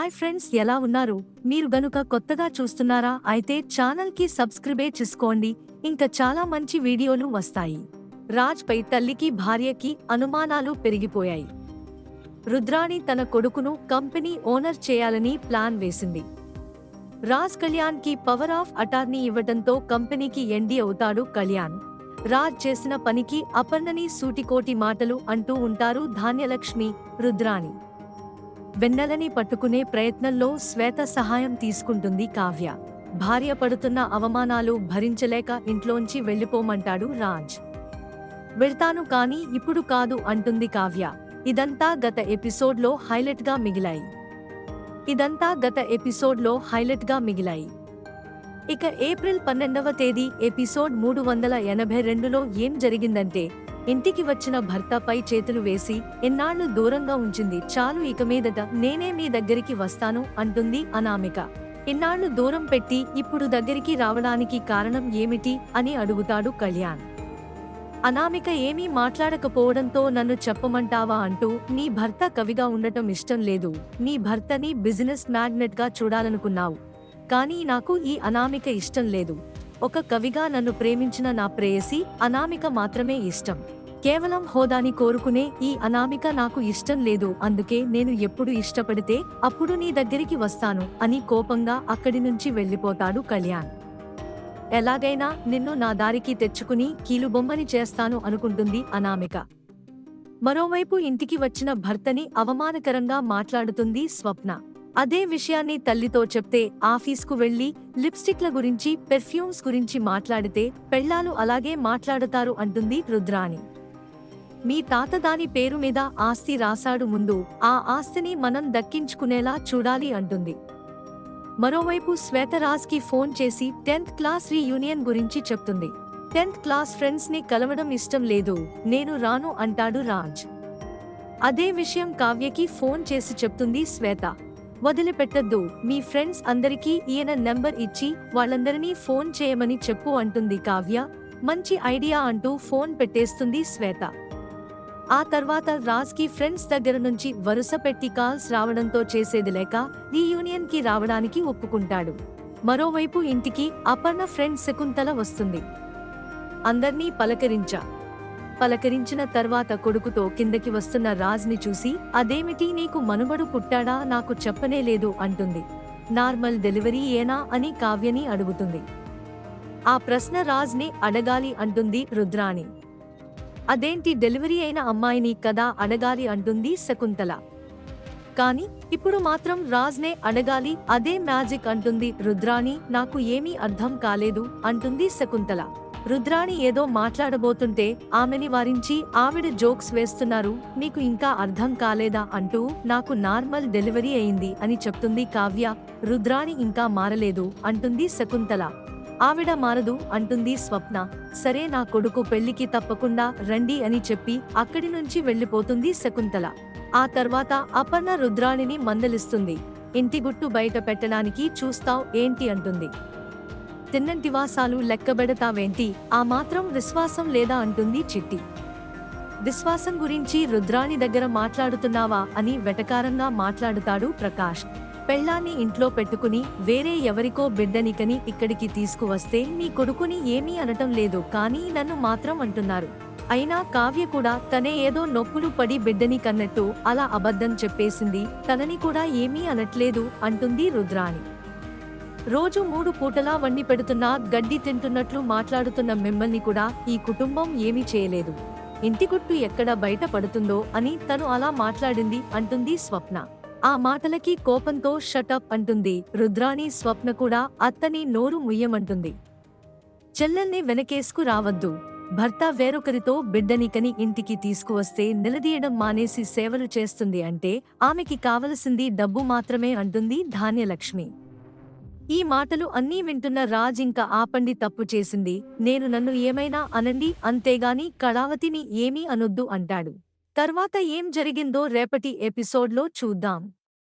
Hi friends, ఎలా ఉన్నారు? మీరు గనుక కొత్తగా చూస్తున్నారా అయితే ఛానల్ కి సబ్స్క్రైబ్ చేసుకోండి. ఇంకా చాలా మంచి వీడియోలు వస్తాయి. రాజ్ పై తల్లికి భార్యకి అనుమానాలు పెరిగిపోయాయి. రుద్రాణి తన కొడుకును కంపెనీ ఓనర్ చేయాలని ప్లాన్ వేసింది. రాజ్ కళ్యాణ్ కి పవర్ ఆఫ్ అటార్నీ ఇవ్వడంతో కంపెనీకి ఎండీ అవుతాడు కళ్యాణ్. రాజ్ చేసిన పనికి అపర్ణని సూటికోటి మాటలు అంటూ ఉంటారు ధాన్యలక్ష్మి, రుద్రాణి. వెన్నెలని పట్టుకునే ప్రయత్నంలో శ్వేత సహాయం తీసుకుంటుంది కావ్య. భార్య పడుతున్న అవమానాలు భరించలేక ఇంట్లోంచి వెళ్లిపోమంటాడు రాజ్. వెళ్తాను కానీ ఇప్పుడు కాదు అంటుంది కావ్య. ఇదంతా గత ఎపిసోడ్లో హైలైట్గా మిగిలాయి. ఇక ఏప్రిల్ 12వ తేదీ ఎపిసోడ్ 382లో ఏం జరిగిందంటే, ఇంటికి వచ్చిన భర్తపై చేతులు వేసి ఎన్నాళ్లు దూరంగా ఉంచింది చాలు, ఇక మీదట నేనే మీ దగ్గరికి వస్తాను అంటుంది అనామిక. ఇన్నాళ్లు దూరం పెట్టి ఇప్పుడు దగ్గరికి రావడానికి కారణం ఏమిటి అని అడుగుతాడు కళ్యాణ్. అనామిక ఏమీ మాట్లాడకపోవడంతో నన్ను చెప్పమంటావా అంటూ, నీ భర్త కవిగా ఉండటం ఇష్టం లేదు, నీ భర్తని బిజినెస్ మ్యాగ్నెట్ గా చూడాలనుకున్నావు, కానీ నాకు ఈ అనామిక ఇష్టం లేదు. ఒక కవిగా నన్ను ప్రేమించిన నా ప్రేయసి అనామిక మాత్రమే ఇష్టం. కేవలం హోదాని కోరుకునే ఈ అనామిక నాకు ఇష్టం లేదు. అందుకే నేను ఎప్పుడు ఇష్టపడితే అప్పుడు నీ దగ్గరికి వస్తాను అని కోపంగా అక్కడి నుంచి వెళ్లిపోతాడు కళ్యాణ్. ఎలాగైనా నిన్ను నా దారికి తెచ్చుకుని కీలుబొమ్మని చేస్తాను అనుకుంటుంది అనామిక. మరోవైపు ఇంటికి వచ్చిన భర్తని అవమానకరంగా మాట్లాడుతుంది స్వప్న. అదే విషయాన్ని తల్లితో చెప్తే ఆఫీస్కు వెళ్లి లిప్స్టిక్ల గురించి, పెర్ఫ్యూమ్స్ గురించి మాట్లాడితే పెళ్లాలు అలాగే మాట్లాడతారు అంటుంది రుద్రాణి. మీ తాత దాని పేరు మీద ఆస్తి రాశాడు, ముందు ఆ ఆస్తిని మనం దక్కించుకునేలా చూడాలి అంటుంది. మరోవైపు శ్వేత రాజ్ కి ఫోన్ చేసి 10th క్లాస్ రీయూనియన్ గురించి చెప్తుంది. 10th క్లాస్ ఫ్రెండ్స్ ని కలవడం ఇష్టం లేదు, నేను రాను అంటాడు రాజ్. అదే విషయం కావ్యకి ఫోన్ చేసి చెప్తుంది శ్వేత. వదిలిపెట్టద్దు, మీ ఫ్రెండ్స్ అందరికీ ఈయన నెంబర్ ఇచ్చి వాళ్ళందరినీ ఫోన్ చేయమని చెప్పు అంటుంది కావ్య. మంచి ఐడియా అంటూ ఫోన్ పెట్టేస్తుంది శ్వేత. ఆ తర్వాత రాజ్ కి ఫ్రెండ్స్ దగ్గర నుంచి వరుస పెట్టి కాల్స్ రావడంతో చేసేది లేక రీయూనియన్ కి రావడానికి ఒప్పుకుంటాడు. మరోవైపు ఇంటికి అపర్ణ ఫ్రెండ్ శకుంతల వస్తుంది. అందర్నీ పలకరించిన తర్వాత కొడుకుతో కిందకి వస్తున్న రాజ్ ని చూసి, అదేమిటి నీకు మనుమడు పుట్టాడా, నాకు చెప్పనే లేదు అంటుంది. నార్మల్ డెలివరీ ఏనా అని కావ్యని అడుగుతుంది. ఆ ప్రశ్న రాజ్ ని అడగాలి అంటుంది రుద్రాణి. అదేంటి, డెలివరీ అయిన అమ్మాయిని కదా అడగాలి అంటుంది శకుంతల. కానీ ఇప్పుడు మాత్రం రాజ్ నే అడగాలి, అదే మ్యాజిక్ అంటుంది రుద్రాణి. నాకు ఏమీ అర్థం కాలేదు అంటుంది శకుంతల. రుద్రాణి ఏదో మాట్లాడబోతుంటే ఆమెని వారించి ఆవిడ జోక్స్ వేస్తున్నారు. మీకు ఇంకా అర్థం కాలేదా అంటూ, నాకు నార్మల్ డెలివరీ అయింది అని చెప్తుంది కావ్య. రుద్రాణి ఇంకా మారలేదు అంటుంది శకుంతల. ఆవిడ మారదు అంటుంది స్వప్న. సరే, నా కొడుకు పెళ్లికి తప్పకుండా రండి అని చెప్పి అక్కడి నుంచి వెళ్లిపోతుంది శకుంతల. ఆ తర్వాత అపర్ణ రుద్రాణిని మందలిస్తుంది. ఇంటి గుట్టు బయట పెట్టడానికి చూస్తావ్ ఏంటి అంటుంది. తిన్నంటివాసాలు లెక్కబెడతావేంటి, ఆ మాత్రం విశ్వాసం లేదా అంటుంది చిట్టి. విశ్వాసం గురించి రుద్రాణి దగ్గర మాట్లాడుతున్నావా అని వెటకారంగా మాట్లాడుతాడు ప్రకాష్. పెళ్లాన్ని ఇంట్లో పెట్టుకుని వేరే ఎవరికో బిడ్డనికని ఇక్కడికి తీసుకువస్తే నీ కొడుకుని ఏమీ అనటం లేదు, కానీ నన్ను మాత్రం అంటున్నారు. అయినా కావ్య కూడా తనే ఏదో నొప్పులు పడి బిడ్డని కన్నట్టు అలా అబద్ధం చెప్పేసింది, తనని కూడా ఏమీ అనట్లేదు అంటుంది రుద్రాణి. రోజు 3 పూటలా వండి పెడుతున్నా గడ్డి తింటున్నట్లు మాట్లాడుతున్న మిమ్మల్ని కూడా ఈ కుటుంబం ఏమీ చేయలేదు. ఇంటి గుట్టు ఎక్కడ బయట పడుతుందో అని తను అలా మాట్లాడింది అంటుంది స్వప్న. ఆ మాటలకి కోపంతో షటప్ అంటుంది రుద్రాణి. స్వప్న కూడా అత్తని నోరు ముయ్యమంటుంది. చెల్లెల్ని వెనకేసుకు రావద్దు, భర్త వేరొకరితో బిడ్డనికని ఇంటికి తీసుకువస్తే నిలదీయడం మానేసి సేవలు చేస్తుంది అంటే ఆమెకి కావలసింది డబ్బు మాత్రమే అంటుంది ధాన్యలక్ష్మి. ఈ మాటలు అన్నీ వింటున్న రాజ్ ఇంకా ఆపండి, తప్పు చేసింది నేను, నన్ను ఏమైనా అనండి, అంతేగాని కళావతిని ఏమీ అనొద్దు అంటాడు. తర్వాత ఏం జరిగిందో రేపటి ఎపిసోడ్లో చూద్దాం.